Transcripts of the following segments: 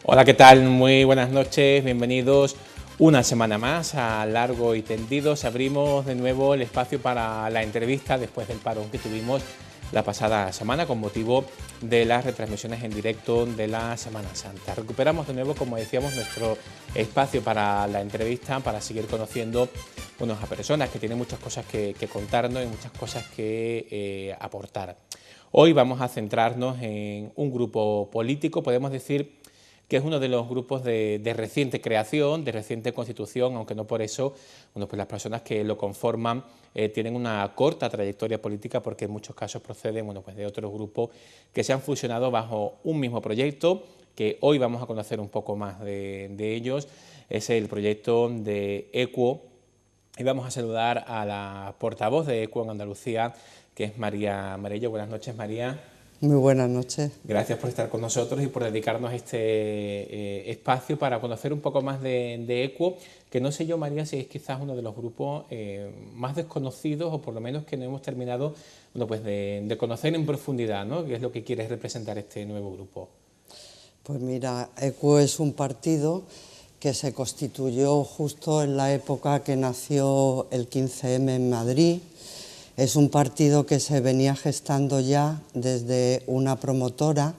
Hola, ¿qué tal? Muy buenas noches, bienvenidos una semana más a Largo y Tendido. Abrimos de nuevo el espacio para la entrevista después del parón que tuvimos la pasada semana con motivo de las retransmisiones en directo de la Semana Santa. Recuperamos de nuevo, como decíamos, nuestro espacio para la entrevista, para seguir conociendo a personas que tienen muchas cosas que contarnos y muchas cosas que aportar. Hoy vamos a centrarnos en un grupo político, podemos decir que es uno de los grupos de reciente creación, de reciente constitución, aunque no por eso, pues las personas que lo conforman tienen una corta trayectoria política porque en muchos casos proceden pues de otros grupos que se han fusionado bajo un mismo proyecto, que hoy vamos a conocer un poco más de ellos. Es el proyecto de EQUO, y vamos a saludar a la portavoz de EQUO en Andalucía, que es María Marello. Buenas noches, María. Muy buenas noches. Gracias por estar con nosotros y por dedicarnos este espacio para conocer un poco más de EQUO, que no sé yo, María, si es quizás uno de los grupos más desconocidos o por lo menos que no hemos terminado pues de conocer en profundidad, ¿no? ¿Qué es lo que quiere representar este nuevo grupo? Pues mira, EQUO es un partido que se constituyó justo en la época que nació el 15M en Madrid. Es un partido que se venía gestando ya desde una promotora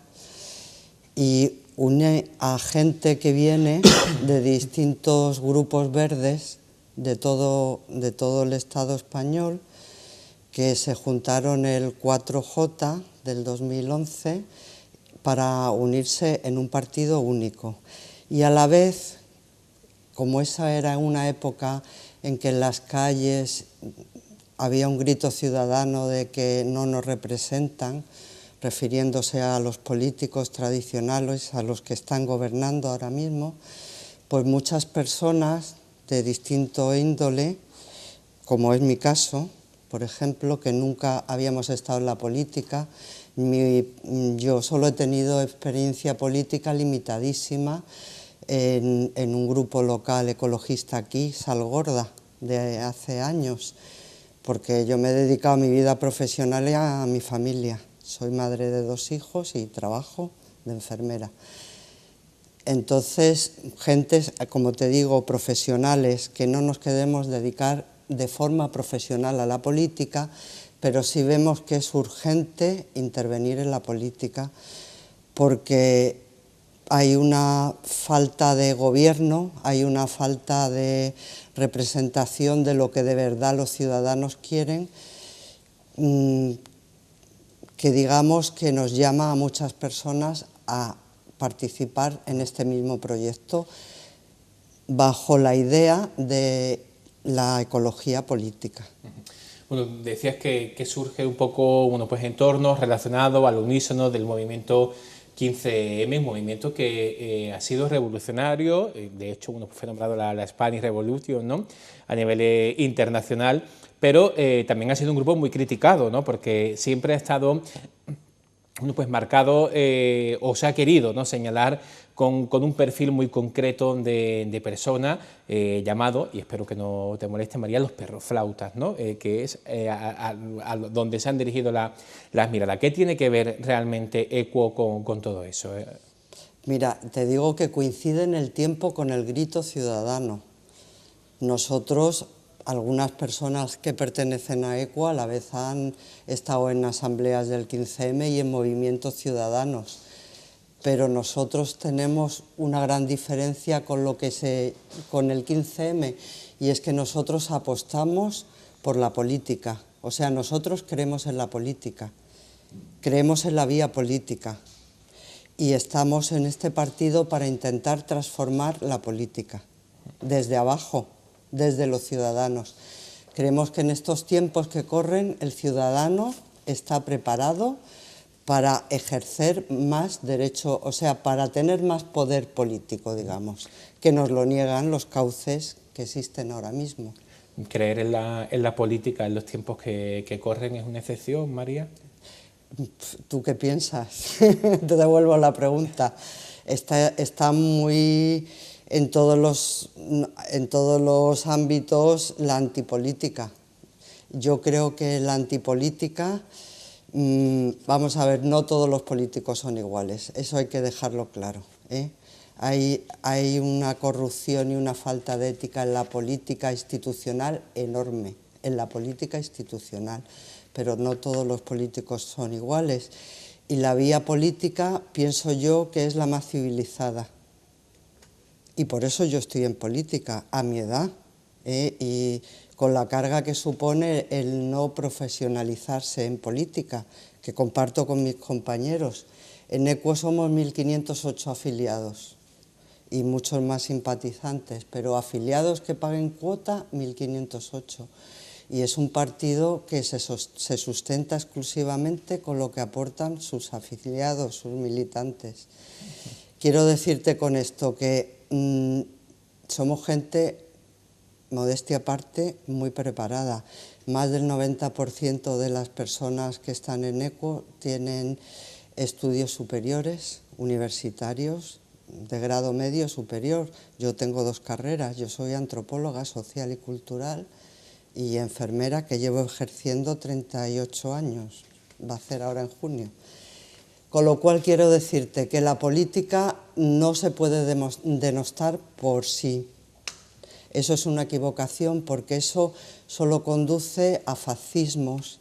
y une a gente que viene de distintos grupos verdes de todo el Estado español, que se juntaron el 4J del 2011 para unirse en un partido único. Y a la vez, como esa era una época en que en las calles había un grito ciudadano de que no nos representan, refiriéndose a los políticos tradicionales, a los que están gobernando ahora mismo, pues muchas personas de distinto índole, como es mi caso, por ejemplo, que nunca habíamos estado en la política, yo solo he tenido experiencia política limitadísima en un grupo local ecologista aquí, Salgorda, de hace años, porque yo me he dedicado mi vida profesional a mi familia. Soy madre de 2 hijos y trabajo de enfermera. Entonces, gentes, como te digo, profesionales, que no nos queremos dedicar de forma profesional a la política, pero sí vemos que es urgente intervenir en la política, porque hay una falta de gobierno, hay una falta de representación de lo que de verdad los ciudadanos quieren, que digamos que nos llama a muchas personas a participar en este mismo proyecto bajo la idea de la ecología política. Bueno, decías que surge un poco pues en torno relacionado al unísono del movimiento 15M, un movimiento que ha sido revolucionario, de hecho fue nombrado la Spanish Revolution, ¿no?, a nivel internacional, pero también ha sido un grupo muy criticado, ¿no?, porque siempre ha estado pues marcado o se ha querido, ¿no?, señalar con un perfil muy concreto de persona llamado, y espero que no te moleste, María, los perroflautas, ¿no?, que es a donde se han dirigido las miradas. ¿Qué tiene que ver realmente EQUO con todo eso? Mira, te digo que coincide en el tiempo con el grito ciudadano. Nosotros, algunas personas que pertenecen a EQUO, a la vez han estado en asambleas del 15M y en movimientos ciudadanos, pero nosotros tenemos una gran diferencia con el 15M, y es que nosotros apostamos por la política. O sea, nosotros creemos en la política, creemos en la vía política, y estamos en este partido para intentar transformar la política desde abajo, desde los ciudadanos. Creemos que en estos tiempos que corren el ciudadano está preparado para ejercer más derecho, o sea, para tener más poder político, digamos, que nos lo niegan los cauces que existen ahora mismo. ¿Creer en la política en los tiempos que corren es una excepción, María? ¿Tú qué piensas? Te devuelvo la pregunta. Está muy en todos los ámbitos la antipolítica. Yo creo que la antipolítica, vamos a ver, no todos los políticos son iguales, eso hay que dejarlo claro, ¿eh? Hay una corrupción y una falta de ética en la política institucional enorme, en la política institucional, pero no todos los políticos son iguales. Y la vía política, pienso yo, que es la más civilizada. Y por eso yo estoy en política, a mi edad, y con la carga que supone el no profesionalizarse en política, que comparto con mis compañeros. En ECUO somos 1.508 afiliados y muchos más simpatizantes, pero afiliados que paguen cuota, 1.508. Y es un partido que se sustenta exclusivamente con lo que aportan sus afiliados, sus militantes. Quiero decirte con esto que somos gente, modestia aparte, muy preparada. Más del 90% de las personas que están en ECUO tienen estudios superiores, universitarios, de grado medio superior. Yo tengo 2 carreras, yo soy antropóloga social y cultural y enfermera, que llevo ejerciendo 38 años, va a ser ahora en junio. Con lo cual quiero decirte que la política no se puede denostar por sí. Eso es una equivocación, porque eso solo conduce a fascismos,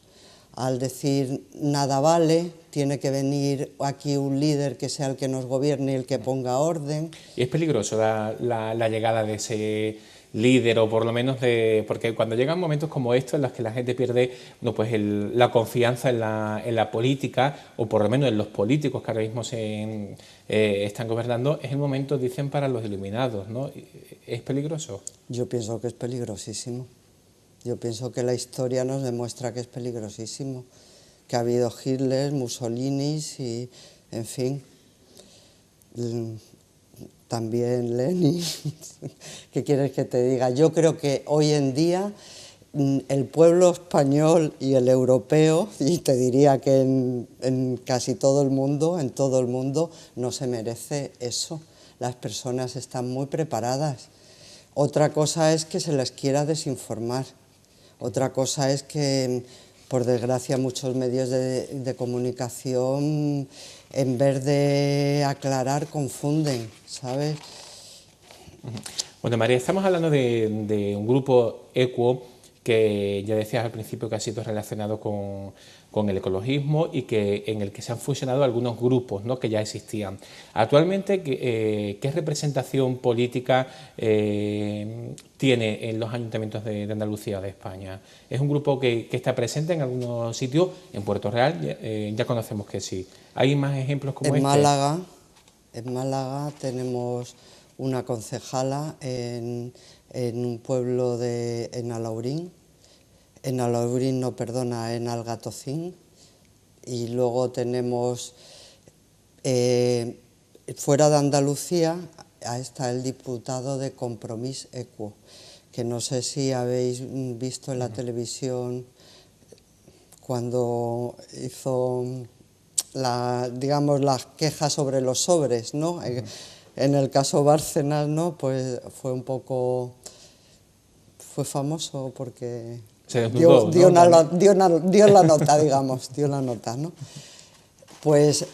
al decir nada vale, tiene que venir aquí un líder que sea el que nos gobierne y el que ponga orden. Y es peligroso la llegada de ese líder, o por lo menos porque cuando llegan momentos como estos en los que la gente pierde la confianza en la política, o por lo menos en los políticos que ahora mismo están gobernando, es el momento, dicen, para los iluminados, ¿no? ¿Es peligroso? Yo pienso que es peligrosísimo. Yo pienso que la historia nos demuestra que es peligrosísimo, que ha habido Hitler, Mussolini y, en fin, también Lenin. ¿Qué quieres que te diga? Yo creo que hoy en día el pueblo español y el europeo, y te diría que en casi todo el mundo, no se merece eso. Las personas están muy preparadas. Otra cosa es que se les quiera desinformar. Otra cosa es que, por desgracia, muchos medios de comunicación, en vez de aclarar, confunden, ¿sabes? Bueno, María, estamos hablando de un grupo ECUO que ya decías al principio que ha sido relacionado con el ecologismo y en el que se han fusionado algunos grupos, ¿no?, que ya existían. Actualmente, ¿qué representación política tiene en los ayuntamientos de Andalucía o de España? ¿Es un grupo que está presente en algunos sitios? En Puerto Real ya conocemos que sí. ¿Hay más ejemplos como este? En Málaga tenemos una concejala en un pueblo en Alhaurín, en Algatocín, y luego tenemos fuera de Andalucía está el diputado de Compromís ECUO, que no sé si habéis visto en la televisión cuando hizo las quejas sobre los sobres, ¿no? En el caso Bárcenas, ¿no?, pues fue famoso porque dio la nota, digamos, dio la nota, ¿no? Pues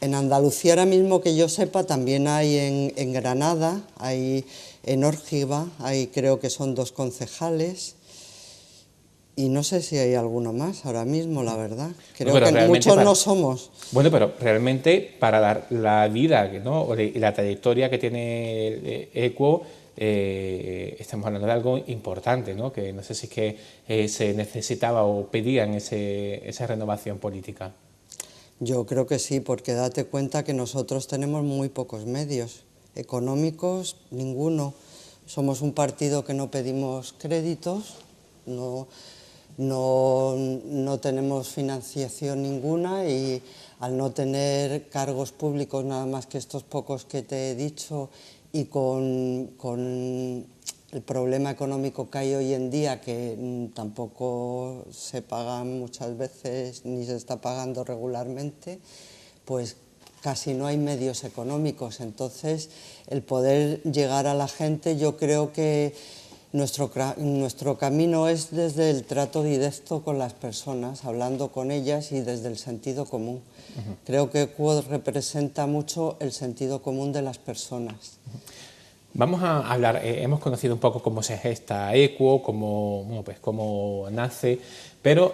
en Andalucía ahora mismo, que yo sepa, también hay en Granada, hay en Órgiva, creo que son 2 concejales, y no sé si hay alguno más ahora mismo, la verdad. Creo que muchos no somos. Bueno, pero realmente para la vida, ¿no?, y la trayectoria que tiene el ECUO, estamos hablando de algo importante, ¿no?, que no sé si es que se necesitaba o pedían esa renovación política. Yo creo que sí, porque date cuenta que nosotros tenemos muy pocos medios económicos, ninguno. Somos un partido que no pedimos créditos, no tenemos financiación ninguna y al no tener cargos públicos nada más que estos pocos que te he dicho y con el problema económico que hay hoy en día, que tampoco se pagan muchas veces ni se está pagando regularmente, pues casi no hay medios económicos. Entonces, el poder llegar a la gente, yo creo que nuestro camino es desde el trato directo con las personas, hablando con ellas y desde el sentido común. Creo que ECUO representa mucho el sentido común de las personas. Vamos a hablar, hemos conocido un poco cómo se gesta ECUO, cómo nace, pero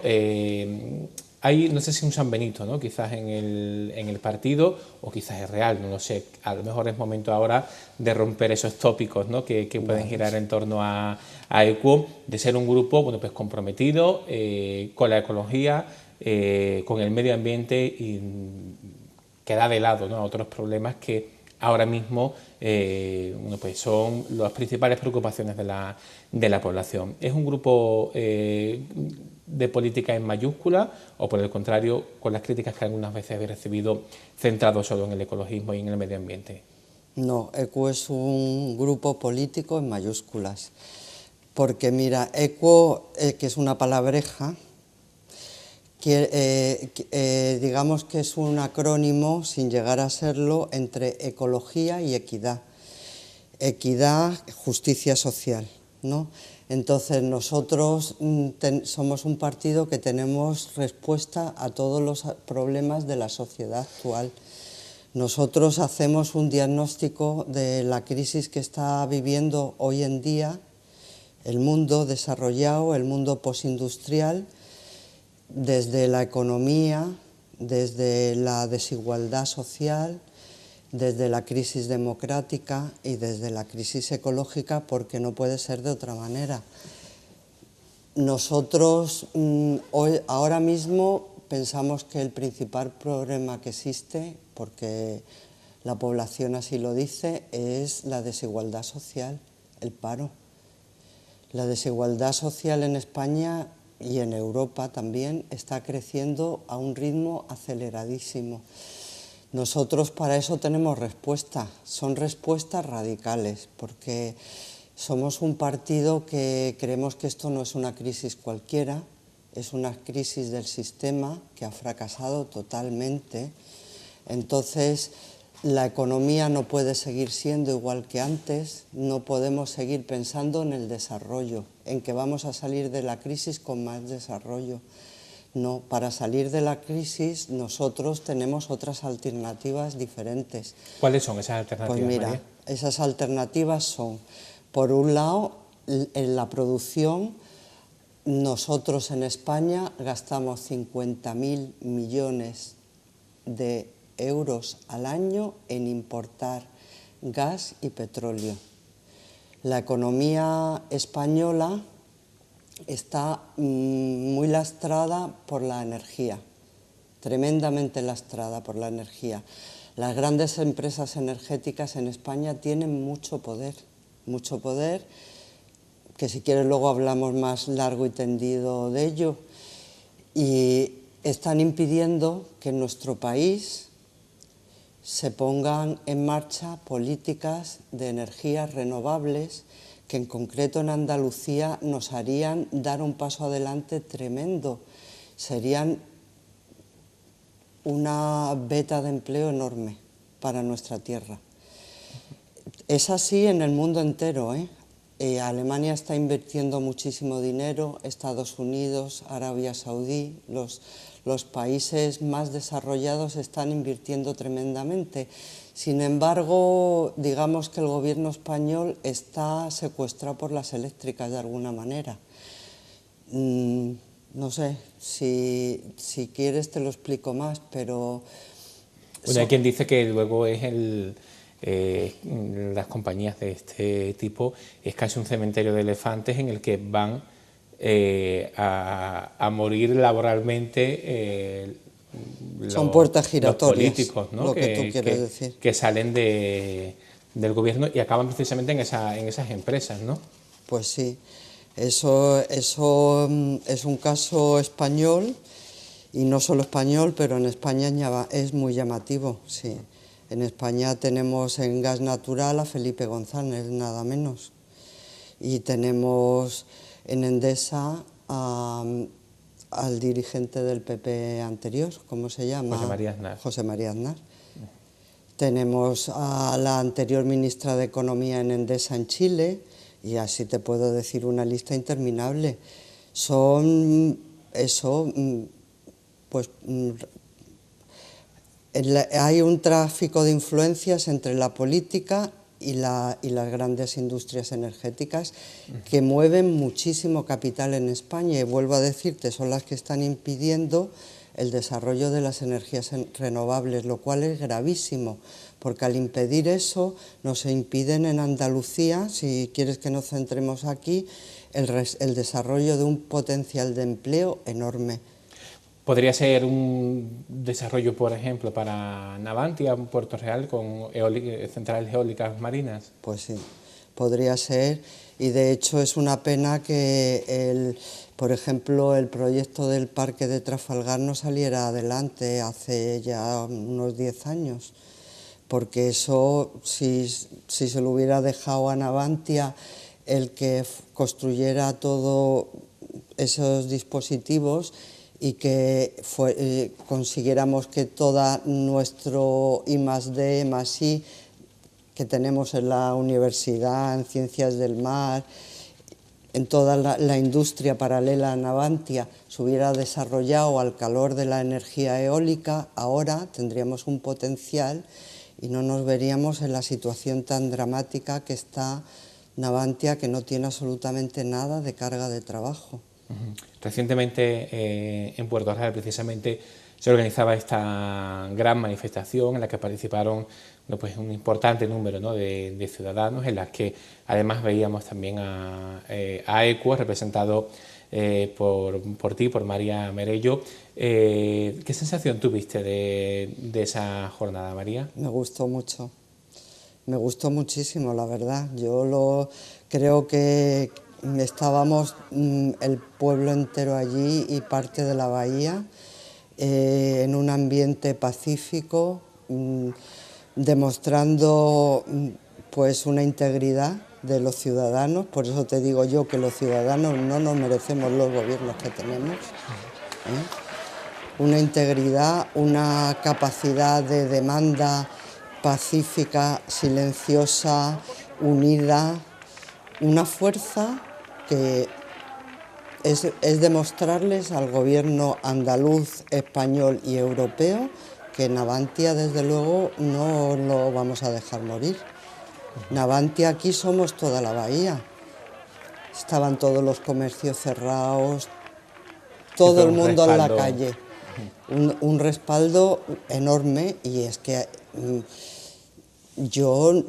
hay, no sé si un San Benito, ¿no? Quizás en el partido, o quizás es real, no lo sé. A lo mejor es momento ahora de romper esos tópicos, ¿no? que pueden girar en torno a ECUO, de ser un grupo comprometido con la ecología, con el medio ambiente y que da de lado, ¿no?, a otros problemas que ahora mismo son las principales preocupaciones de la población. ¿Es un grupo de política en mayúscula o, por el contrario, con las críticas que algunas veces he recibido, centrado solo en el ecologismo y en el medio ambiente? No, ECUO es un grupo político en mayúsculas, porque mira, ECUO, que es una palabreja, digamos que es un acrónimo, sin llegar a serlo, entre ecología y equidad. Equidad, justicia social, ¿no? Entonces nosotros somos un partido que tenemos respuesta a todos los problemas de la sociedad actual. Nosotros hacemos un diagnóstico de la crisis que está viviendo hoy en día el mundo desarrollado, el mundo postindustrial, desde la economía, desde la desigualdad social, desde la crisis democrática y desde la crisis ecológica, porque no puede ser de otra manera. Nosotros ahora mismo pensamos que el principal problema que existe, porque la población así lo dice, es la desigualdad social, el paro. La desigualdad social en España y en Europa también está creciendo a un ritmo aceleradísimo. Nosotros para eso tenemos respuesta, son respuestas radicales, porque somos un partido que creemos que esto no es una crisis cualquiera, es una crisis del sistema que ha fracasado totalmente. Entonces, la economía no puede seguir siendo igual que antes, no podemos seguir pensando en el desarrollo, en que vamos a salir de la crisis con más desarrollo. No, para salir de la crisis nosotros tenemos otras alternativas diferentes. ¿Cuáles son esas alternativas, Pues mira, María? esas alternativas son, por un lado, en la producción. Nosotros en España gastamos 50.000 millones de euros al año en importar gas y petróleo. La economía española está muy lastrada por la energía, tremendamente lastrada por la energía. Las grandes empresas energéticas en España tienen mucho poder, que si quieres luego hablamos más largo y tendido de ello, y están impidiendo que en nuestro país se pongan en marcha políticas de energías renovables que en concreto en Andalucía nos harían dar un paso adelante tremendo. Serían una veta de empleo enorme para nuestra tierra. Es así en el mundo entero, ¿eh? Alemania está invirtiendo muchísimo dinero, Estados Unidos, Arabia Saudí, los países más desarrollados están invirtiendo tremendamente. Sin embargo, digamos que el gobierno español está secuestrado por las eléctricas de alguna manera. No sé, si quieres te lo explico más, pero... Bueno, hay quien dice que luego es las compañías de este tipo es casi un cementerio de elefantes en el que van a morir laboralmente son puertas giratorias, los políticos, ¿no? lo que tú quieres decir. Que salen del gobierno y acaban precisamente en esas empresas, ¿no? Pues sí. Eso es un caso español, y no solo español, pero en España es muy llamativo, sí. En España tenemos en gas natural a Felipe González, nada menos. Y tenemos en Endesa al dirigente del PP anterior, ¿cómo se llama? José María Aznar. José María Aznar. Tenemos a la anterior ministra de Economía en Endesa en Chile, y así te puedo decir una lista interminable. Pues hay un tráfico de influencias entre la política y las grandes industrias energéticas que mueven muchísimo capital en España, y vuelvo a decirte, son las que están impidiendo el desarrollo de las energías renovables, lo cual es gravísimo, porque al impedir eso nos impiden en Andalucía, si quieres que nos centremos aquí, el desarrollo de un potencial de empleo enorme. ¿Podría ser un desarrollo, por ejemplo, para Navantia, Puerto Real, con centrales eólicas marinas? Pues sí, podría ser, y de hecho es una pena que, por ejemplo, el proyecto del Parque de Trafalgar no saliera adelante hace ya unos 10 años, porque eso, si se lo hubiera dejado a Navantia el que construyera todos esos dispositivos, y que consiguiéramos que todo nuestro I+D, I+I, que tenemos en la universidad, en ciencias del mar, en toda la industria paralela a Navantia, se hubiera desarrollado al calor de la energía eólica, ahora tendríamos un potencial y no nos veríamos en la situación tan dramática que está Navantia, que no tiene absolutamente nada de carga de trabajo. Recientemente en Puerto Real precisamente se organizaba esta gran manifestación en la que participaron pues un importante número, ¿no?, de ciudadanos, en las que además veíamos también a ECUO representado por ti, por María Merello. ¿Qué sensación tuviste de esa jornada, María? Me gustó mucho, me gustó muchísimo, la verdad. Yo creo que estábamos el pueblo entero allí y parte de la bahía en un ambiente pacífico, demostrando pues una integridad de los ciudadanos. Por eso te digo yo que los ciudadanos no nos merecemos los gobiernos que tenemos, una integridad, una capacidad de demanda pacífica, silenciosa, unida, una fuerza que es demostrarles al gobierno andaluz, español y europeo que Navantia, desde luego, no lo vamos a dejar morir. Navantia, aquí somos toda la bahía. Estaban todos los comercios cerrados, todo el mundo en la calle. Un respaldo enorme, y es que yo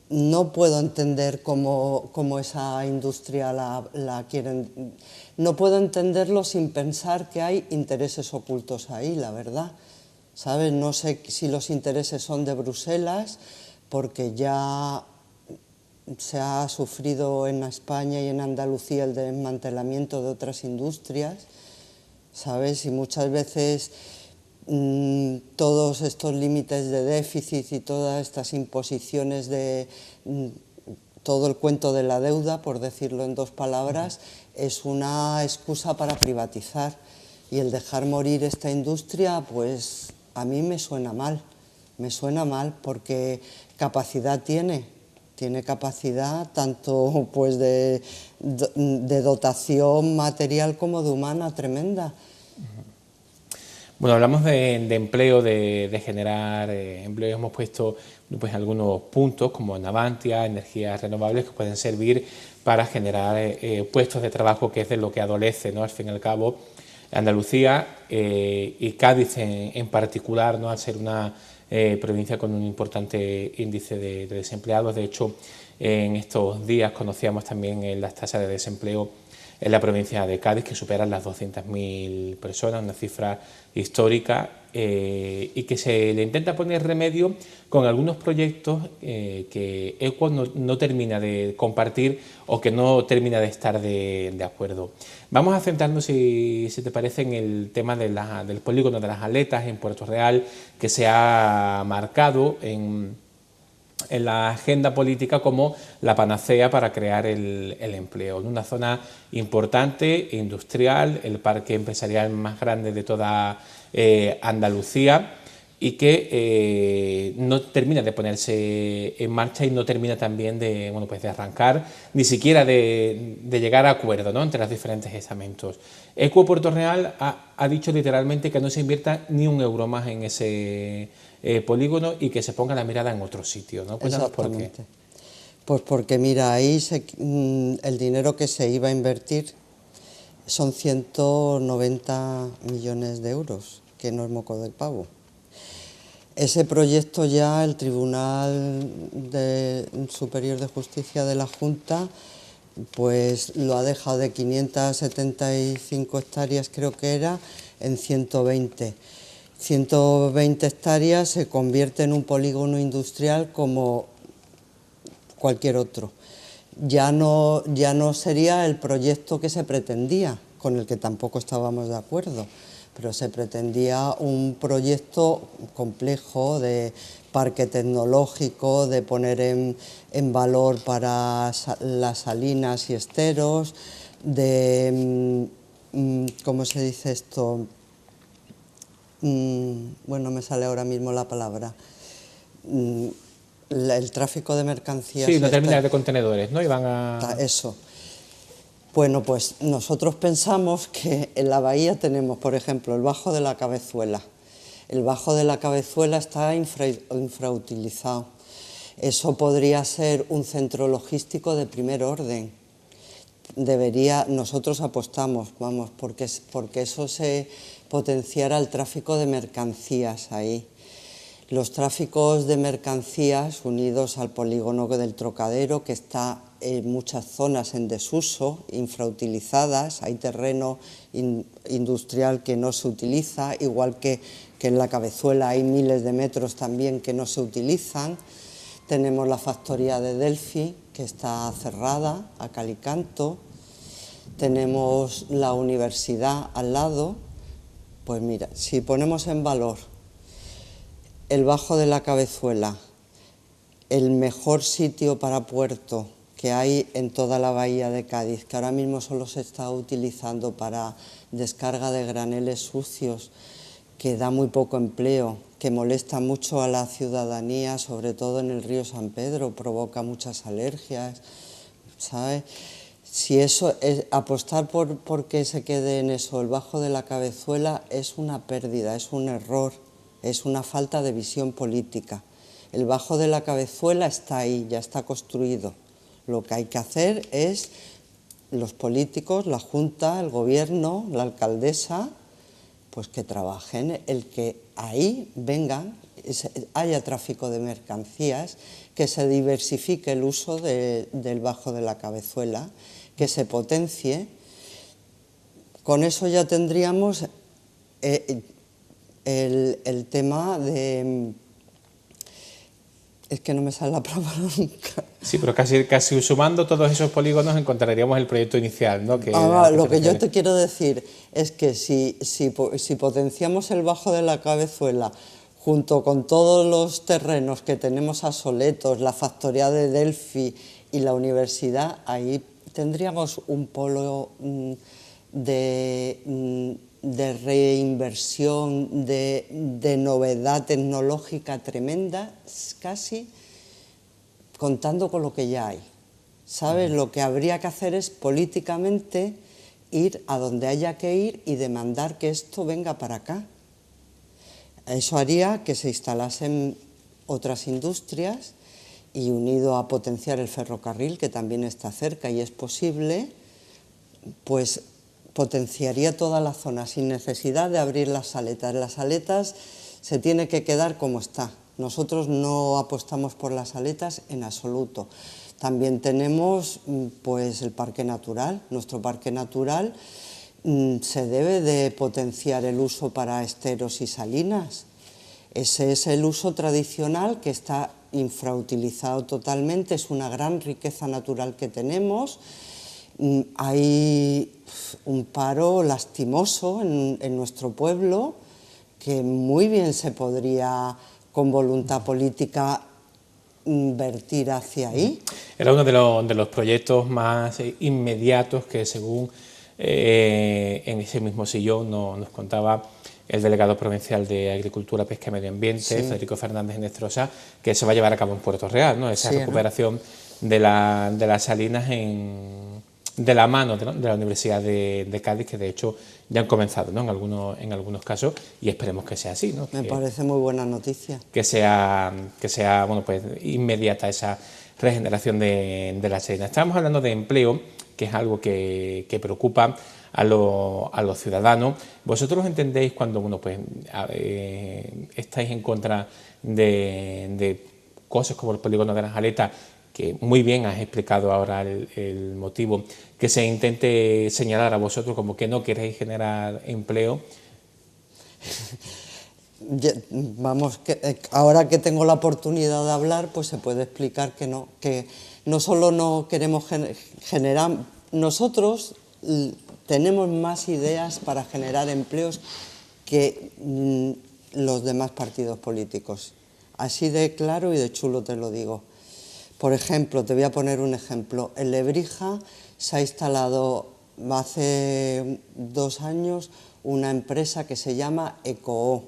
no puedo entender cómo esa industria la quieren. No puedo entenderlo sin pensar que hay intereses ocultos ahí, la verdad. ¿Sabes? No sé si los intereses son de Bruselas, porque ya se ha sufrido en España y en Andalucía el desmantelamiento de otras industrias, ¿sabes? Y muchas veces todos estos límites de déficit y todas estas imposiciones de todo el cuento de la deuda, por decirlo en dos palabras, es una excusa para privatizar. Y el dejar morir esta industria, pues a mí me suena mal porque capacidad tiene capacidad tanto pues de dotación material como de humana tremenda. Bueno, hablamos de empleo, de generar empleo. Hemos puesto pues algunos puntos como Navantia, energías renovables, que pueden servir para generar puestos de trabajo, que es de lo que adolece, ¿no?, al fin y al cabo Andalucía y Cádiz en particular, ¿no?, al ser una provincia con un importante índice de desempleados. De hecho, en estos días conocíamos también las tasas de desempleo en la provincia de Cádiz, que superan las 200.000 personas, una cifra histórica, y que se le intenta poner remedio con algunos proyectos que Equus no termina de compartir o que no termina de estar de acuerdo. Vamos a centrarnos, si te parece, en el tema del polígono de las Aletas en Puerto Real, que se ha marcado en la agenda política como la panacea para crear el empleo. En una zona importante, industrial, el parque empresarial más grande de toda Andalucía, y que no termina de ponerse en marcha y no termina también de arrancar, ni siquiera de llegar a acuerdo, ¿no?, entre los diferentes estamentos. Equus Puerto Real ha dicho literalmente que no se invierta ni un euro más en ese polígono y que se ponga la mirada en otro sitio, ¿no? Cuéntanos por qué. Pues porque mira, ahí el dinero que se iba a invertir son 190 millones de euros, que no es moco del pavo. Ese proyecto ya el Tribunal Superior de Justicia de la Junta pues lo ha dejado de 575 hectáreas, creo que era, en 120. 120 hectáreas se convierte en un polígono industrial como cualquier otro. Ya no sería el proyecto que se pretendía, con el que tampoco estábamos de acuerdo, pero se pretendía un proyecto complejo de parque tecnológico, de poner en valor para las salinas y esteros, de, ¿cómo se dice esto? Bueno, me sale ahora mismo la palabra. El tráfico de mercancías. Sí, una terminal de contenedores, ¿no? Eso. Bueno, pues nosotros pensamos que en la bahía tenemos, por ejemplo, el Bajo de la Cabezuela. El Bajo de la Cabezuela está infrautilizado. Eso podría ser un centro logístico de primer orden. Nosotros apostamos, vamos, porque eso se potenciara el tráfico de mercancías ahí. Los tráficos de mercancías unidos al polígono del Trocadero, que está en muchas zonas en desuso, infrautilizadas, hay terreno industrial que no se utiliza, igual que en la Cabezuela hay miles de metros también que no se utilizan. Tenemos la factoría de Delphi, que está cerrada a cal y canto. Tenemos la universidad al lado. Pues mira, si ponemos en valor el Bajo de la Cabezuela, el mejor sitio para puerto que hay en toda la bahía de Cádiz, que ahora mismo solo se está utilizando para descarga de graneles sucios, que da muy poco empleo, que molesta mucho a la ciudadanía, sobre todo en el río San Pedro, provoca muchas alergias, ¿sabes? Si eso es apostar por que se quede en eso, el Bajo de la Cabezuela, es una pérdida, es un error, es una falta de visión política. El Bajo de la Cabezuela está ahí, ya está construido. Lo que hay que hacer es los políticos, la Junta, el Gobierno, la alcaldesa, pues que trabajen, el que ahí vengan, haya tráfico de mercancías, que se diversifique el uso del Bajo de la Cabezuela, que se potencie. Con eso ya tendríamos el tema de... Es que no me sale la palabra nunca. Sí, pero casi sumando todos esos polígonos encontraríamos el proyecto inicial, ¿no? Lo que yo te quiero decir es que si potenciamos el Bajo de la Cabezuela junto con todos los terrenos que tenemos a Soletos, la factoría de Delphi y la universidad, ahí tendríamos un polo de reinversión, de novedad tecnológica tremenda, casi contando con lo que ya hay. ¿Sabes? Lo que habría que hacer es políticamente ir a donde haya que ir y demandar que esto venga para acá. Eso haría que se instalasen otras industrias y, unido a potenciar el ferrocarril, que también está cerca y es posible, pues potenciaría toda la zona sin necesidad de abrir las saletas. Las saletas se tiene que quedar como está. Nosotros no apostamos por las saletas en absoluto. También tenemos pues el parque natural. Nuestro parque natural se debe de potenciar el uso para esteros y salinas. Ese es el uso tradicional que está infrautilizado totalmente, es una gran riqueza natural que tenemos. Hay un paro lastimoso en nuestro pueblo que muy bien se podría, con voluntad política, invertir hacia ahí. Era uno de los proyectos más inmediatos que, según en ese mismo sillón nos contaba el delegado provincial de Agricultura, Pesca y Medio Ambiente, sí, Federico Fernández Nestrosa, que se va a llevar a cabo en Puerto Real, ¿no? Esa, sí, recuperación, ¿no?, de las salinas de la mano de la Universidad de Cádiz, que de hecho ya han comenzado, ¿no?, en algunos casos, y esperemos que sea así, ¿no? Me parece muy buena noticia. Que sea bueno, pues inmediata esa regeneración de las salinas. Estábamos hablando de empleo, que es algo que preocupa a los ciudadanos. ¿Vosotros entendéis cuando pues, estáis en contra de cosas como el polígono de las Aletas, que muy bien has explicado ahora el motivo, que se intente señalar a vosotros como que no queréis generar empleo? Vamos, ahora que tengo la oportunidad de hablar, pues se puede explicar que no solo no queremos generar, nosotros tenemos más ideas para generar empleos que los demás partidos políticos. Así de claro y de chulo te lo digo. Por ejemplo, te voy a poner un ejemplo. En Lebrija se ha instalado hace 2 años una empresa que se llama ECOO,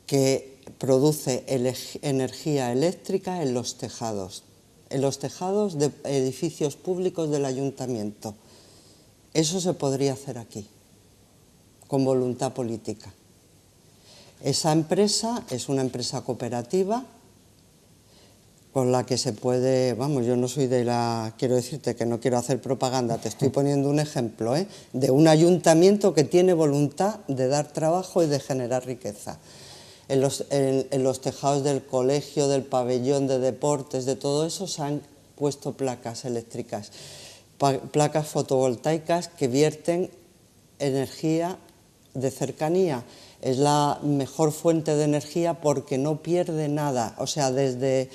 que produce energía eléctrica en los tejados de edificios públicos del ayuntamiento. Eso se podría hacer aquí, con voluntad política. Esa empresa es una empresa cooperativa con la que se puede, vamos, yo no soy quiero decirte que no quiero hacer propaganda, te estoy poniendo un ejemplo, de un ayuntamiento que tiene voluntad de dar trabajo y de generar riqueza. En los tejados del colegio, del pabellón de deportes, de todo eso se han puesto placas eléctricas, placas fotovoltaicas que vierten energía de cercanía. Es la mejor fuente de energía porque no pierde nada, o sea, desde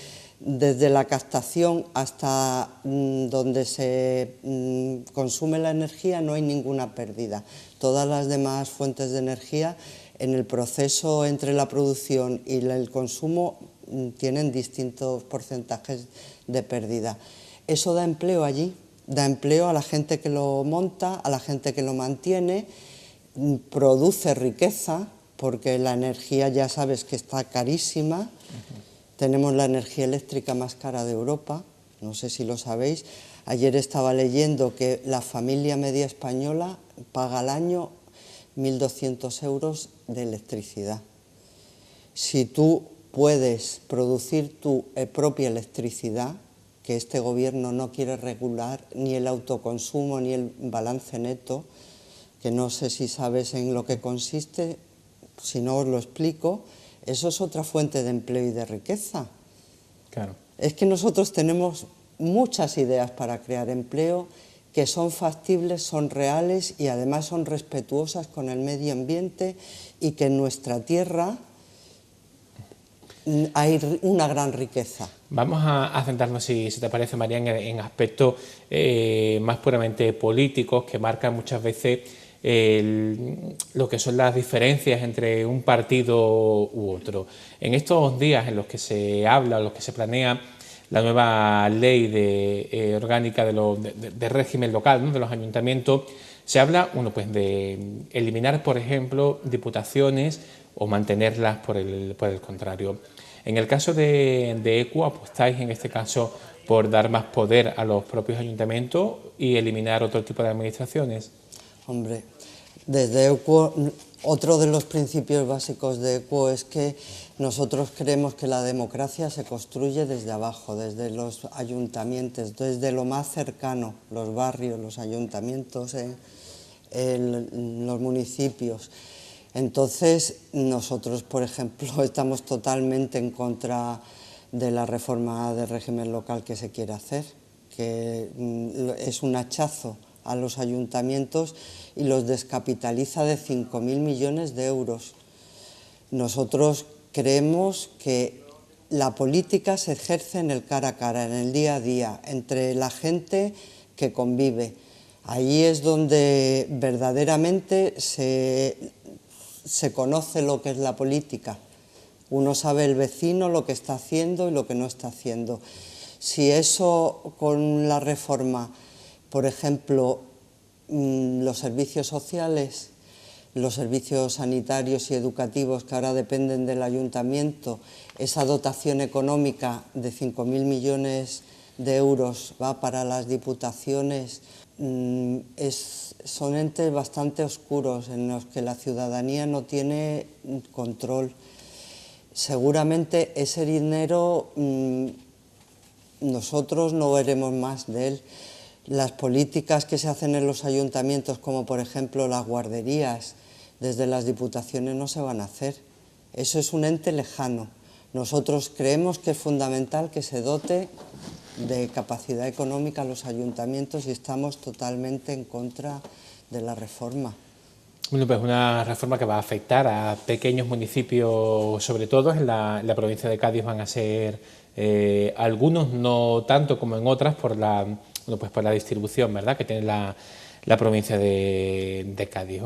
la captación hasta donde se consume la energía no hay ninguna pérdida. Todas las demás fuentes de energía, en el proceso entre la producción y el consumo, tienen distintos porcentajes de pérdida. Eso da empleo allí, da empleo a la gente que lo monta, a la gente que lo mantiene, produce riqueza, porque la energía ya sabes que está carísima. Tenemos la energía eléctrica más cara de Europa, no sé si lo sabéis. Ayer estaba leyendo que la familia media española paga al año 1.200 euros de electricidad. Si tú puedes producir tu propia electricidad, que este gobierno no quiere regular ni el autoconsumo ni el balance neto, que no sé si sabes en lo que consiste, si no os lo explico, eso es otra fuente de empleo y de riqueza. Claro. Es que nosotros tenemos muchas ideas para crear empleo que son factibles, son reales y además son respetuosas con el medio ambiente, y que en nuestra tierra hay una gran riqueza. Vamos a centrarnos, si te parece, María, en aspectos más puramente políticos, que marcan muchas veces lo que son las diferencias entre un partido u otro. En estos días en los que se habla, en los que se planea la nueva ley orgánica de régimen local, ¿no?, de los ayuntamientos, se habla pues de eliminar, por ejemplo, diputaciones o mantenerlas por el contrario. En el caso de ECO, ¿apostáis en este caso por dar más poder a los propios ayuntamientos y eliminar otro tipo de administraciones? Hombre, desde ECO, otro de los principios básicos de ECO es que nosotros creemos que la democracia se construye desde abajo, desde los ayuntamientos, desde lo más cercano, los barrios, los ayuntamientos, los municipios. Entonces, nosotros, por ejemplo, estamos totalmente en contra de la reforma del régimen local que se quiere hacer, que es un hachazo a los ayuntamientos y los descapitaliza de 5.000 millones de euros. Nosotros creemos que la política se ejerce en el cara a cara, en el día a día, entre la gente que convive. Ahí es donde verdaderamente se conoce lo que es la política. Uno sabe el vecino lo que está haciendo y lo que no está haciendo. Si eso con la reforma, por ejemplo, los servicios sociales, los servicios sanitarios y educativos que ahora dependen del ayuntamiento, esa dotación económica de 5.000 millones de euros va para las diputaciones, son entes bastante oscuros en los que la ciudadanía no tiene control. Seguramente ese dinero nosotros no veremos más de él. Las políticas que se hacen en los ayuntamientos, como por ejemplo las guarderías, desde las diputaciones no se van a hacer. Eso es un ente lejano. Nosotros creemos que es fundamental que se dote de capacidad económica a los ayuntamientos y estamos totalmente en contra de la reforma. Bueno, pues una reforma que va a afectar a pequeños municipios, sobre todo en la provincia de Cádiz van a ser algunos, no tanto como en otras, por la distribución, ¿verdad?, que tiene la provincia de Cádiz.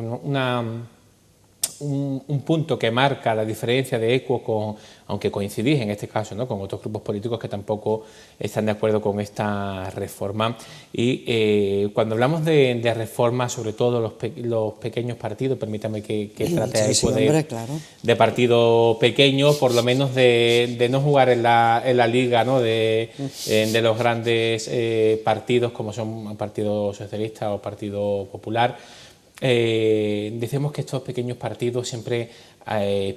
Un punto que marca la diferencia de Equo, aunque coincidís en este caso, ¿no?, con otros grupos políticos que tampoco están de acuerdo con esta reforma. Y cuando hablamos de reforma, sobre todo los pequeños partidos, permítame que trate a Equo de partido pequeño, por lo menos de no jugar en la liga, ¿no?, de los grandes partidos como son Partido Socialista o Partido Popular. Decimos que estos pequeños partidos siempre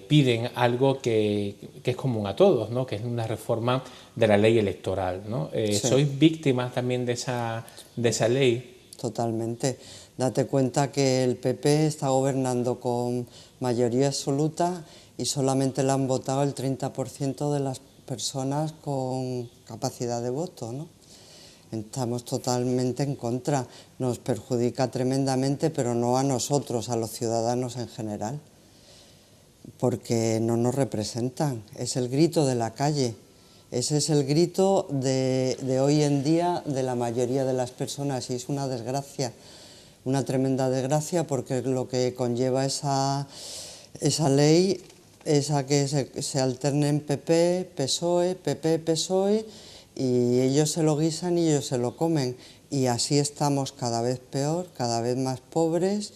piden algo que es común a todos, ¿no?, que es una reforma de la ley electoral, ¿no? Sí. ¿Sois víctimas también de esa ley? Totalmente. Date cuenta que el PP está gobernando con mayoría absoluta y solamente le han votado el 30% de las personas con capacidad de voto, ¿no? Estamos totalmente en contra, nos perjudica tremendamente, pero no a nosotros, a los ciudadanos en general, porque no nos representan, es el grito de la calle, ese es el grito de hoy en día de la mayoría de las personas y es una desgracia, una tremenda desgracia, porque lo que conlleva esa ley es a que se alternen PP, PSOE, PP, PSOE, y ellos se lo guisan y ellos se lo comen y así estamos cada vez peor, cada vez más pobres.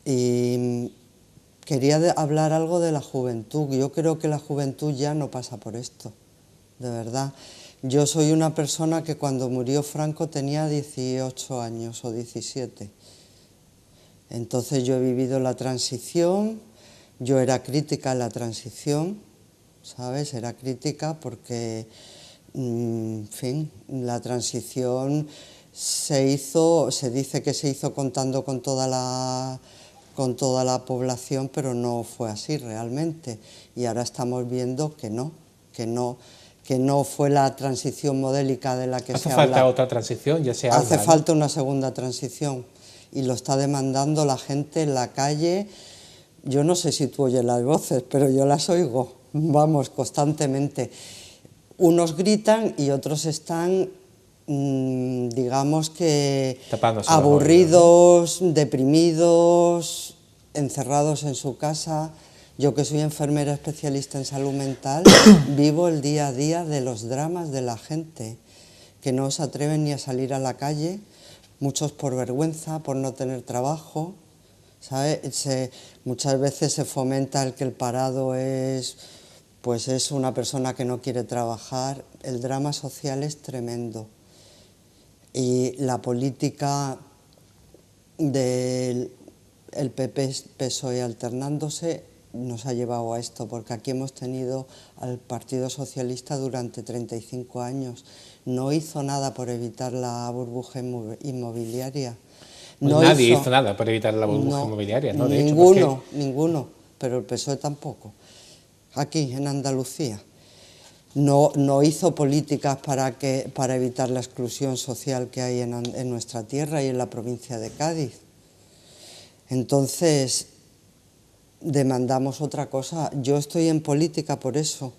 Y quería hablar algo de la juventud. Yo creo que la juventud ya no pasa por esto, de verdad. Yo soy una persona que cuando murió Franco tenía 18 años o 17. Entonces yo he vivido la transición, yo era crítica en la transición, ¿sabes? Era crítica porque, en fin, la transición se dice que se hizo contando con toda la población, pero no fue así realmente. Y ahora estamos viendo que no fue la transición modélica de la que se habla. ¿Hace falta otra transición? Ya se habla, Hace falta una segunda transición y lo está demandando la gente en la calle. Yo no sé si tú oyes las voces, pero yo las oigo, vamos, constantemente. Unos gritan y otros están, digamos que, aburridos, deprimidos, encerrados en su casa. Yo, que soy enfermera especialista en salud mental, vivo el día a día de los dramas de la gente, que no se atreven ni a salir a la calle, muchos por vergüenza, por no tener trabajo, ¿sabes? Muchas veces se fomenta el que el parado es una persona que no quiere trabajar. El drama social es tremendo. Y la política del PP-PSOE alternándose nos ha llevado a esto, porque aquí hemos tenido al Partido Socialista durante 35 años. No hizo nada por evitar la burbuja inmobiliaria. Nadie hizo nada por evitar la burbuja inmobiliaria, ¿no? De Ninguno, pero el PSOE tampoco, aquí en Andalucía. no hizo políticas para evitar la exclusión social que hay en nuestra tierra y en la provincia de Cádiz. Entonces, demandamos otra cosa. Yo estoy en política por eso.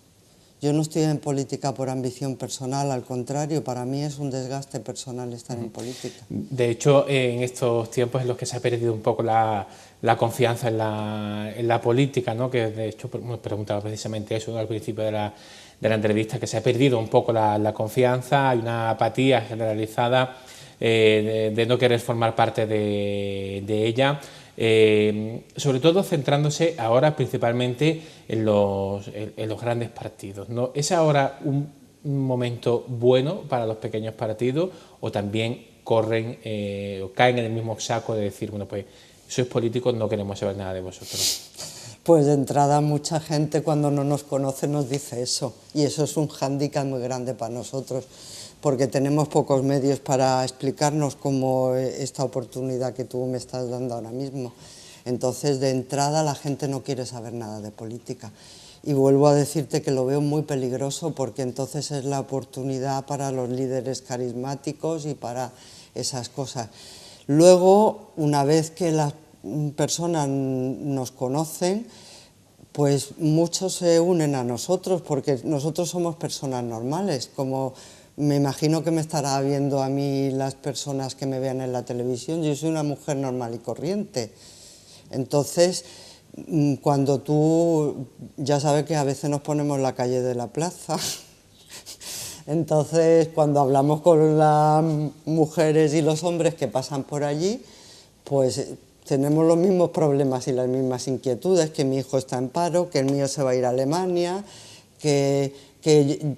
Yo no estoy en política por ambición personal, al contrario, para mí es un desgaste personal estar en política. De hecho, en estos tiempos en los que se ha perdido un poco la confianza en la política, ¿no? Que de hecho me preguntaba precisamente eso, ¿no? Al principio de la entrevista, que se ha perdido un poco la confianza, hay una apatía generalizada de no querer formar parte de ella. Sobre todo centrándose ahora principalmente en los grandes partidos, ¿no? ¿Es ahora un momento bueno para los pequeños partidos o también corren o caen en el mismo saco de decir, bueno, pues sois políticos, no queremos saber nada de vosotros? Pues de entrada mucha gente cuando no nos conoce nos dice eso, y eso es un hándicap muy grande para nosotros, porque tenemos pocos medios para explicarnos como esta oportunidad que tú me estás dando ahora mismo. Entonces, de entrada, la gente no quiere saber nada de política. Y vuelvo a decirte que lo veo muy peligroso, porque entonces es la oportunidad para los líderes carismáticos y para esas cosas. Luego, una vez que las personas nos conocen, pues muchos se unen a nosotros, porque nosotros somos personas normales, como me imagino que me estará viendo a mí las personas que me vean en la televisión. Yo soy una mujer normal y corriente. Entonces, cuando tú, ya sabes que a veces nos ponemos en la calle de la plaza, entonces cuando hablamos con las mujeres y los hombres que pasan por allí, pues tenemos los mismos problemas y las mismas inquietudes, que mi hijo está en paro, que el mío se va a ir a Alemania, que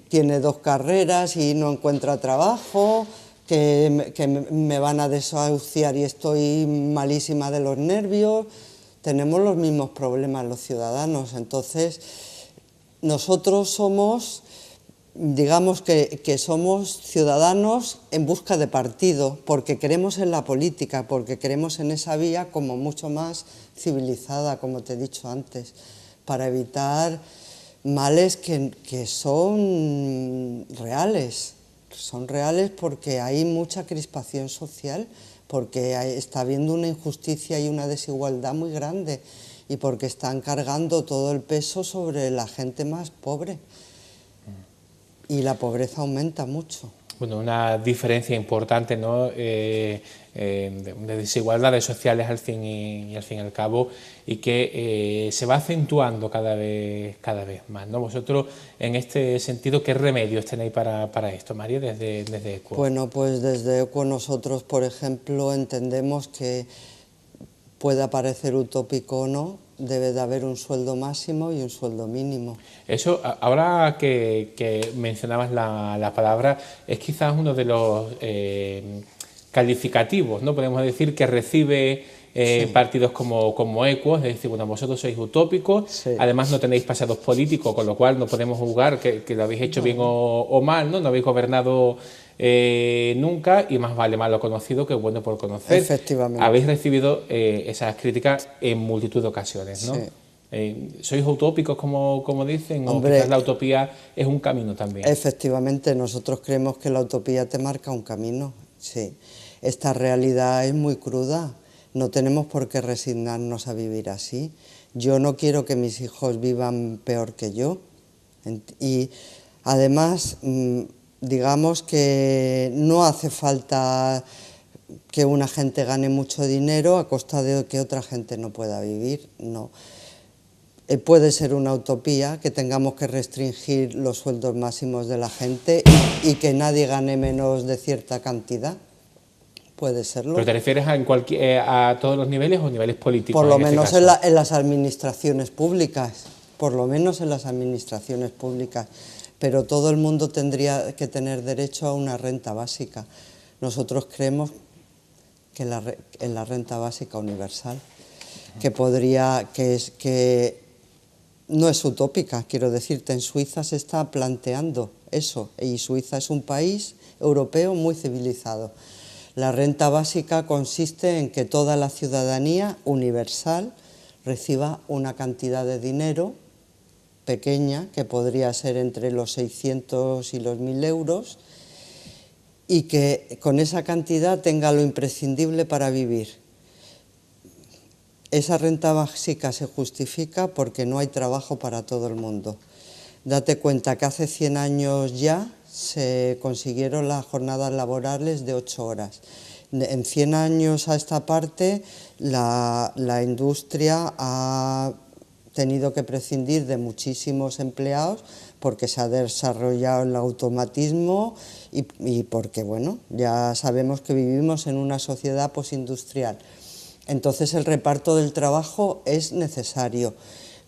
tiene 2 carreras y no encuentra trabajo, que me van a desahuciar y estoy malísima de los nervios. Tenemos los mismos problemas los ciudadanos. Entonces, nosotros somos, digamos que somos ciudadanos en busca de partido, porque creemos en la política, porque creemos en esa vía como mucho más civilizada, como te he dicho antes, para evitar males que son reales. Son reales porque hay mucha crispación social, porque está habiendo una injusticia y una desigualdad muy grande, y porque están cargando todo el peso sobre la gente más pobre. Y la pobreza aumenta mucho. Bueno, una diferencia importante, ¿no? De desigualdades sociales al fin y al cabo, y que se va acentuando cada vez más, ¿no? Vosotros, en este sentido, ¿qué remedios tenéis para esto, María, desde ECUO? Bueno, pues desde ECUO nosotros, por ejemplo, entendemos que pueda parecer utópico o no, debe de haber un sueldo máximo y un sueldo mínimo. Eso, ahora que mencionabas la palabra, es quizás uno de los calificativos, ¿no? Podemos decir que recibe sí, partidos como ECUO, es decir, bueno, vosotros sois utópicos, sí, además no tenéis pasados políticos, con lo cual no podemos juzgar que lo habéis hecho bien o mal, ¿no? No habéis gobernado nunca, y más vale malo conocido que bueno por conocer. Efectivamente. Habéis recibido esas críticas en multitud de ocasiones, ¿no? Sí. ¿Sois utópicos, como dicen? Hombre, o quizás la utopía es un camino también. Efectivamente, nosotros creemos que la utopía te marca un camino, sí. Esta realidad es muy cruda, no tenemos por qué resignarnos a vivir así. Yo no quiero que mis hijos vivan peor que yo, y además, digamos que no hace falta que una gente gane mucho dinero a costa de que otra gente no pueda vivir, no. Puede ser una utopía que tengamos que restringir los sueldos máximos de la gente y que nadie gane menos de cierta cantidad. Puede serlo. ¿Pero te refieres a todos los niveles o niveles políticos? Por lo menos en las administraciones públicas, por lo menos en las administraciones públicas. Pero todo el mundo tendría que tener derecho a una renta básica. Nosotros creemos que en la renta básica universal, que no es utópica, quiero decirte, en Suiza se está planteando eso, y Suiza es un país europeo muy civilizado. La renta básica consiste en que toda la ciudadanía universal reciba una cantidad de dinero pequeña, que podría ser entre los 600 y los 1.000 euros, y que con esa cantidad tenga lo imprescindible para vivir. Esa renta básica se justifica porque no hay trabajo para todo el mundo. Date cuenta que hace 100 años ya se consiguieron las jornadas laborales de 8 horas. En 100 años a esta parte la industria ha tenido que prescindir de muchísimos empleados porque se ha desarrollado el automatismo y porque, bueno, ya sabemos que vivimos en una sociedad postindustrial. Entonces el reparto del trabajo es necesario.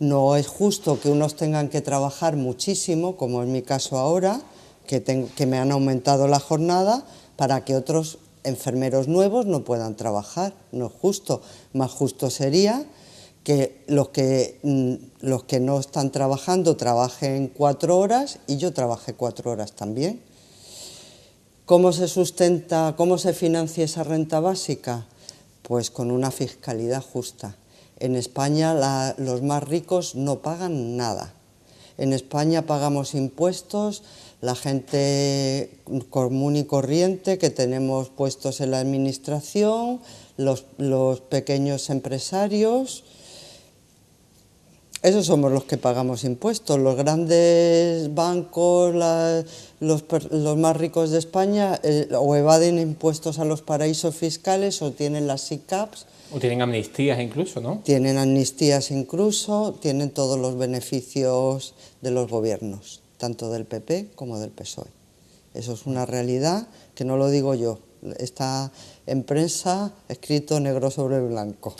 No es justo que unos tengan que trabajar muchísimo, como en mi caso ahora, que me han aumentado la jornada, para que otros enfermeros nuevos no puedan trabajar. No es justo. Más justo sería que los que no están trabajando trabajen 4 horas y yo trabaje 4 horas también. ¿Cómo se sustenta, cómo se financia esa renta básica? Pues con una fiscalidad justa. En España los más ricos no pagan nada. En España pagamos impuestos, la gente común y corriente que tenemos puestos en la administración, los pequeños empresarios. Esos somos los que pagamos impuestos. Los grandes bancos, los más ricos de España, o evaden impuestos a los paraísos fiscales o tienen las SICAPs. O tienen amnistías incluso, ¿no? Tienen amnistías incluso, tienen todos los beneficios de los gobiernos, tanto del PP como del PSOE. Eso es una realidad que no lo digo yo, está en prensa escrito negro sobre blanco.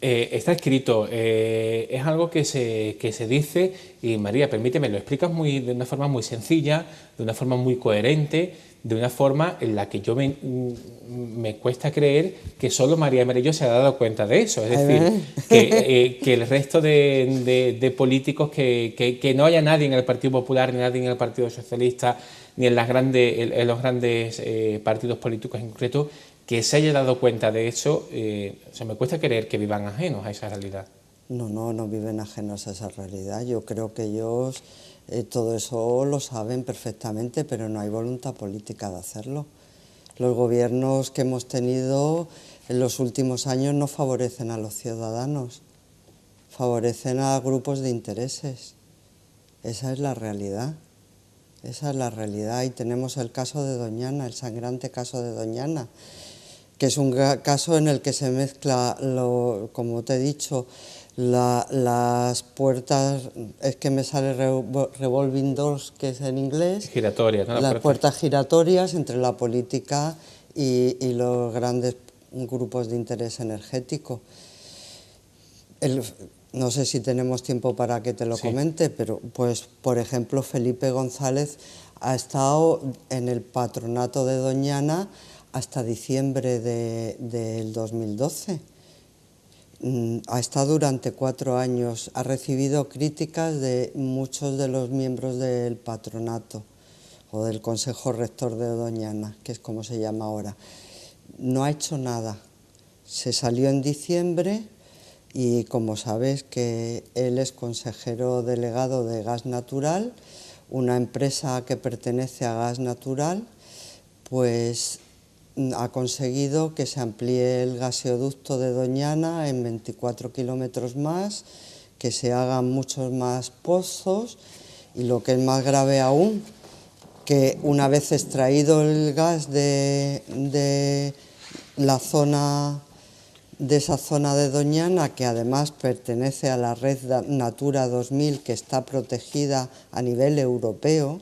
Está escrito, es algo que se dice, y María, permíteme, lo explicas de una forma muy sencilla, de una forma muy coherente, de una forma en la que yo me cuesta creer que solo María Merello se ha dado cuenta de eso. Es decir, que el resto de políticos, que no haya nadie en el Partido Popular, ni nadie en el Partido Socialista, ni en los grandes partidos políticos en concreto, que se haya dado cuenta de eso, se me cuesta creer que vivan ajenos a esa realidad. No viven ajenos a esa realidad. Yo creo que ellos todo eso lo saben perfectamente, pero no hay voluntad política de hacerlo. Los gobiernos que hemos tenido en los últimos años no favorecen a los ciudadanos, favorecen a grupos de intereses. Esa es la realidad. Esa es la realidad. Y tenemos el caso de Doñana, el sangrante caso de Doñana, que es un caso en el que se mezcla, como te he dicho, las puertas, es que me sale revolving doors, que es en inglés, giratorias, ¿no? Las puertas giratorias entre la política y los grandes grupos de interés energético. No sé si tenemos tiempo para que te lo comente, pero pues por ejemplo Felipe González ha estado en el patronato de Doñana hasta diciembre del 2012. Ha estado durante 4 años, ha recibido críticas de muchos de los miembros del patronato o del Consejo Rector de Doñana, que es como se llama ahora. No ha hecho nada. Se salió en diciembre y como sabes que él es consejero delegado de Gas Natural, una empresa que pertenece a Gas Natural, pues ha conseguido que se amplíe el gaseoducto de Doñana en 24 kilómetros más, que se hagan muchos más pozos y lo que es más grave aún, que una vez extraído el gas de la zona, de esa zona de Doñana, que además pertenece a la red Natura 2000, que está protegida a nivel europeo,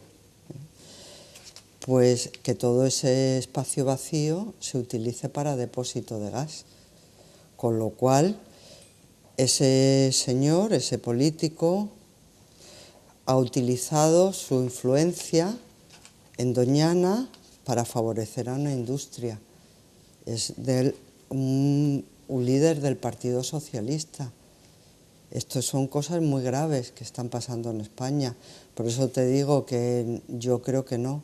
pues que todo ese espacio vacío se utilice para depósito de gas. Con lo cual, ese señor, ese político, ha utilizado su influencia en Doñana para favorecer a una industria. Es un líder del Partido Socialista. Estas son cosas muy graves que están pasando en España. Por eso te digo que yo creo que no,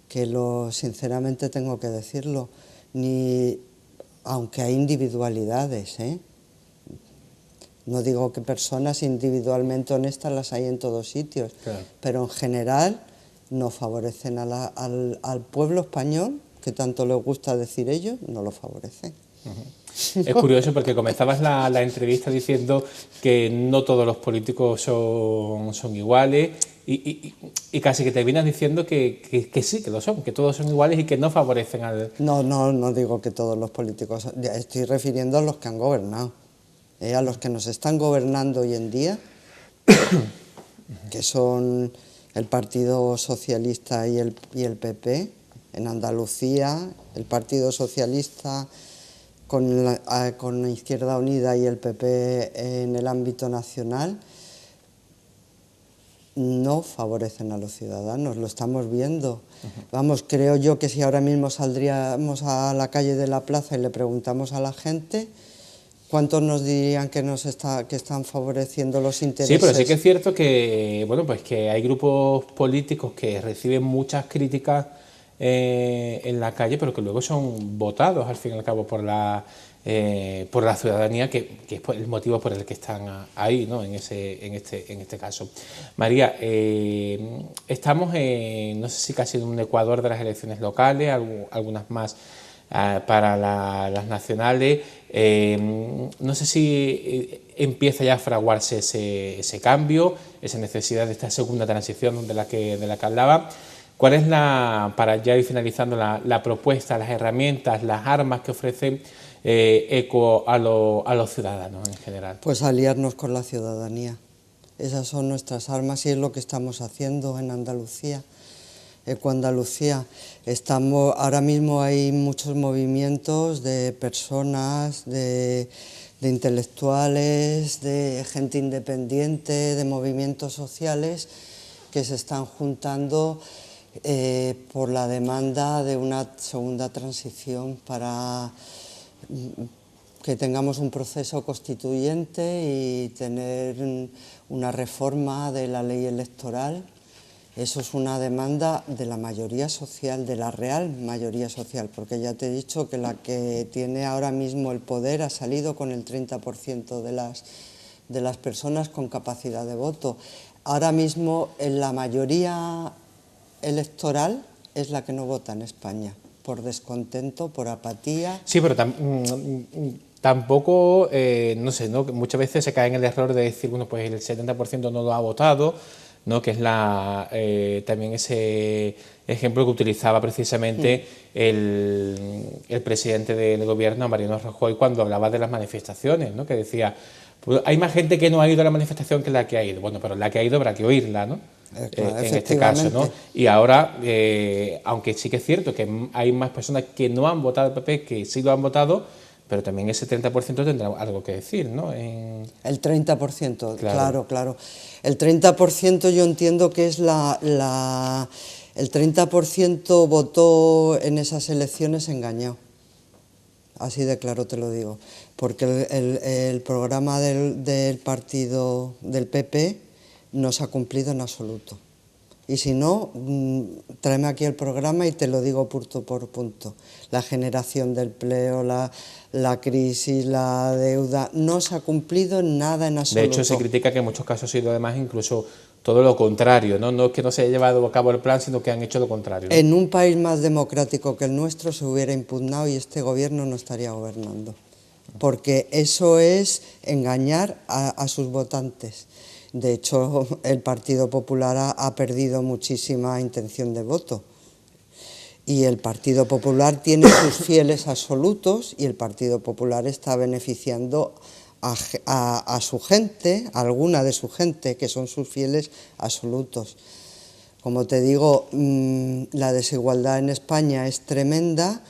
que sinceramente tengo que decirlo, aunque hay individualidades, No digo que personas individualmente honestas las hay en todos sitios, Claro. pero en general no favorecen al pueblo español, que tanto les gusta decir ellos, no lo favorecen. Es curioso porque comenzabas la entrevista diciendo que no todos los políticos son iguales y casi que terminas diciendo que sí, que lo son, que todos son iguales y que no favorecen al... No digo que todos los políticos, estoy refiriendo a los que han gobernado, a los que nos están gobernando hoy en día, que son el Partido Socialista y el PP. En Andalucía, el Partido Socialista con Izquierda Unida y el PP en el ámbito nacional no favorecen a los ciudadanos, lo estamos viendo. Vamos, creo yo que si ahora mismo saldríamos a la calle de la plaza y le preguntamos a la gente, ¿cuántos nos dirían que están favoreciendo los intereses? Sí, pero sí que es cierto que, bueno, pues que hay grupos políticos que reciben muchas críticas en la calle, pero que luego son votados al fin y al cabo por la ciudadanía, que es el motivo por el que están ahí, ¿no? en este caso. María, estamos no sé si casi en un Ecuador de las elecciones locales, algunas más para las nacionales. No sé si empieza ya a fraguarse ese cambio, esa necesidad de esta segunda transición de la que hablaba. ¿Cuál es para ya ir finalizando, la propuesta, las herramientas, las armas que ofrece ECO a los ciudadanos en general? Pues aliarnos con la ciudadanía. Esas son nuestras armas y es lo que estamos haciendo en Andalucía. Ecoandalucía. Ahora mismo hay muchos movimientos de personas, de intelectuales, de gente independiente, de movimientos sociales que se están juntando por la demanda de una segunda transición para que tengamos un proceso constituyente y tener una reforma de la ley electoral. Eso es una demanda de la mayoría social, de la real mayoría social, porque ya te he dicho que la que tiene ahora mismo el poder ha salido con el 30% de las personas con capacidad de voto. Ahora mismo la mayoría electoral es la que no vota en España, por descontento, por apatía. Sí, pero tampoco, no sé, ¿no? Muchas veces se cae en el error de decir, bueno, pues el 70% no lo ha votado, ¿no? Que es también ese ejemplo que utilizaba precisamente el presidente del gobierno, Mariano Rajoy, cuando hablaba de las manifestaciones, ¿no? Que decía, pues, hay más gente que no ha ido a la manifestación que la que ha ido. Bueno, pero la que ha ido habrá que oírla, ¿no? En este caso, ¿no? Y ahora, aunque sí que es cierto que hay más personas que no han votado al PP que sí lo han votado, pero también ese 30% tendrá algo que decir, ¿no? El 30%, claro. El 30% yo entiendo que es el 30% votó en esas elecciones engañado. Así de claro te lo digo. Porque el programa del partido del PP no se ha cumplido en absoluto. Y si no, tráeme aquí el programa y te lo digo punto por punto. La generación del empleo, la crisis, la deuda, no se ha cumplido nada en absoluto. De hecho, se critica que en muchos casos ha sido además incluso todo lo contrario, ¿no? No es que no se haya llevado a cabo el plan, sino que han hecho lo contrario, ¿no? En un país más democrático que el nuestro se hubiera impugnado y este gobierno no estaría gobernando. Porque eso es engañar a sus votantes. De hecho, el Partido Popular ha perdido muchísima intención de voto. Y el Partido Popular tiene sus fieles absolutos y el Partido Popular está beneficiando a su gente, a alguna de su gente, que son sus fieles absolutos. Como te digo, la desigualdad en España es tremenda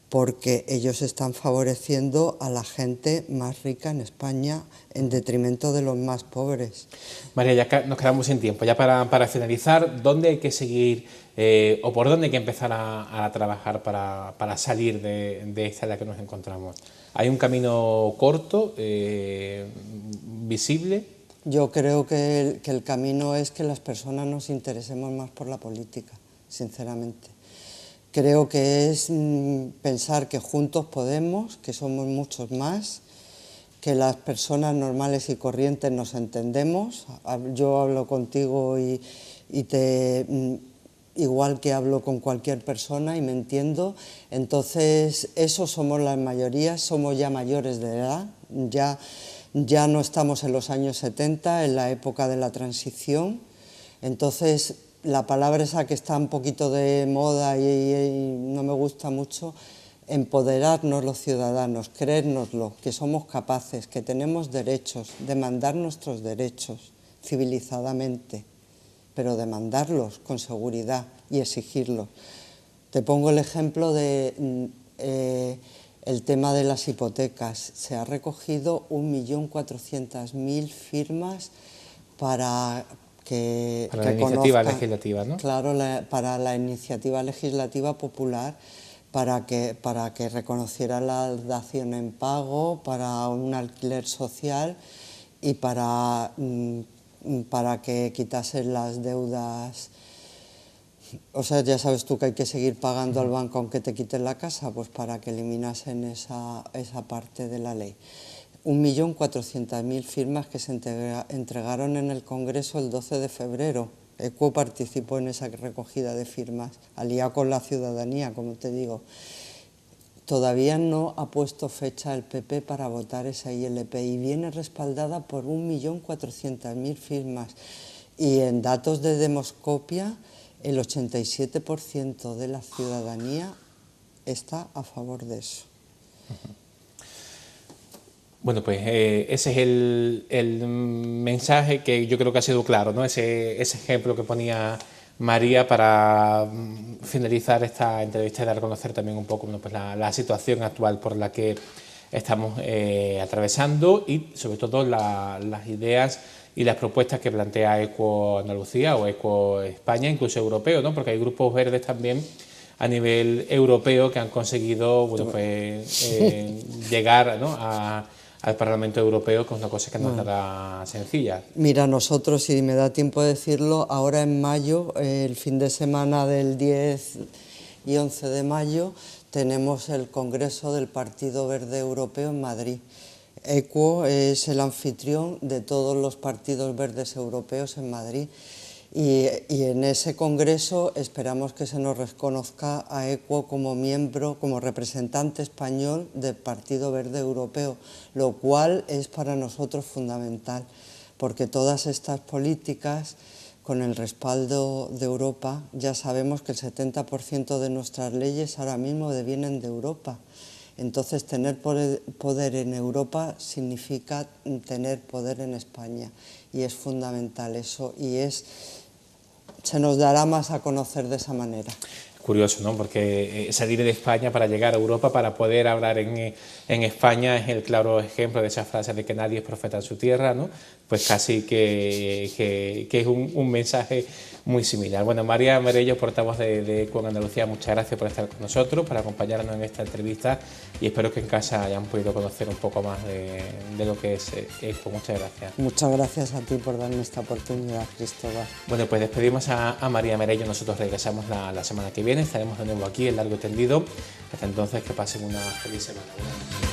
porque ellos están favoreciendo a la gente más rica en España en detrimento de los más pobres. María, ya nos quedamos sin tiempo. Ya para finalizar, ¿dónde hay que seguir o por dónde hay que empezar a trabajar para salir de esta en la que nos encontramos? ¿Hay un camino corto, visible? Yo creo que el camino es que las personas nos interesemos más por la política, sinceramente. Creo que es pensar que juntos podemos, que somos muchos más, que las personas normales y corrientes nos entendemos. Yo hablo contigo y igual que hablo con cualquier persona y me entiendo. Entonces, eso somos la mayoría, somos ya mayores de edad, ya no estamos en los años 70, en la época de la transición. Entonces, la palabra esa que está un poquito de moda y no me gusta mucho, empoderarnos los ciudadanos, creérnoslo, que somos capaces, que tenemos derechos, demandar nuestros derechos civilizadamente, pero demandarlos con seguridad y exigirlos. Te pongo el ejemplo de el tema de las hipotecas. Se ha recogido 1.400.000 firmas para que la iniciativa legislativa, ¿no? Claro, para la iniciativa legislativa popular, para que reconociera la dación en pago, para un alquiler social y para que quitasen las deudas. O sea, ya sabes tú que hay que seguir pagando al banco aunque te quiten la casa, pues para que eliminasen esa parte de la ley. 1.400.000 firmas que se entregaron en el Congreso el 12 de febrero. ECUO participó en esa recogida de firmas, aliado con la ciudadanía, como te digo. Todavía no ha puesto fecha el PP para votar esa ILP y viene respaldada por 1.400.000 firmas. Y en datos de Demoscopia, el 87% de la ciudadanía está a favor de eso. Bueno, pues ese es el mensaje que yo creo que ha sido claro, ¿no? Ese ejemplo que ponía María para finalizar esta entrevista y dar a conocer también un poco, bueno, pues la situación actual por la que estamos atravesando y sobre todo las ideas y las propuestas que plantea ECUO Andalucía o ECUO España, incluso europeo, ¿no? Porque hay grupos verdes también a nivel europeo que han conseguido, bueno, pues, llegar, ¿no?, al Parlamento Europeo, que es una cosa que no será sencilla. Mira, nosotros, si me da tiempo de decirlo, ahora en mayo, el fin de semana del 10 y 11 de mayo, tenemos el Congreso del Partido Verde Europeo en Madrid. ECUO es el anfitrión de todos los partidos verdes europeos en Madrid. Y en ese congreso esperamos que se nos reconozca a ECUO como miembro, como representante español del Partido Verde Europeo, lo cual es para nosotros fundamental, porque todas estas políticas, con el respaldo de Europa, ya sabemos que el 70% de nuestras leyes ahora mismo devienen de Europa. Entonces, tener poder en Europa significa tener poder en España, y es fundamental eso, y se nos dará más a conocer de esa manera. Curioso, ¿no? Porque salir de España para llegar a Europa, para poder hablar en España, es el claro ejemplo de esa frase de que nadie es profeta en su tierra, ¿no? Pues casi que es un mensaje muy similar. Bueno, María Merello, portavoz de ECUO Andalucía, muchas gracias por estar con nosotros, por acompañarnos en esta entrevista, y espero que en casa hayan podido conocer un poco más de lo que es ECUO. Muchas gracias. Muchas gracias a ti por darme esta oportunidad, Cristóbal. Bueno, pues despedimos a María Merello. Nosotros regresamos la semana que viene, estaremos de nuevo aquí en Largo y Tendido. Hasta entonces, que pasen una feliz semana.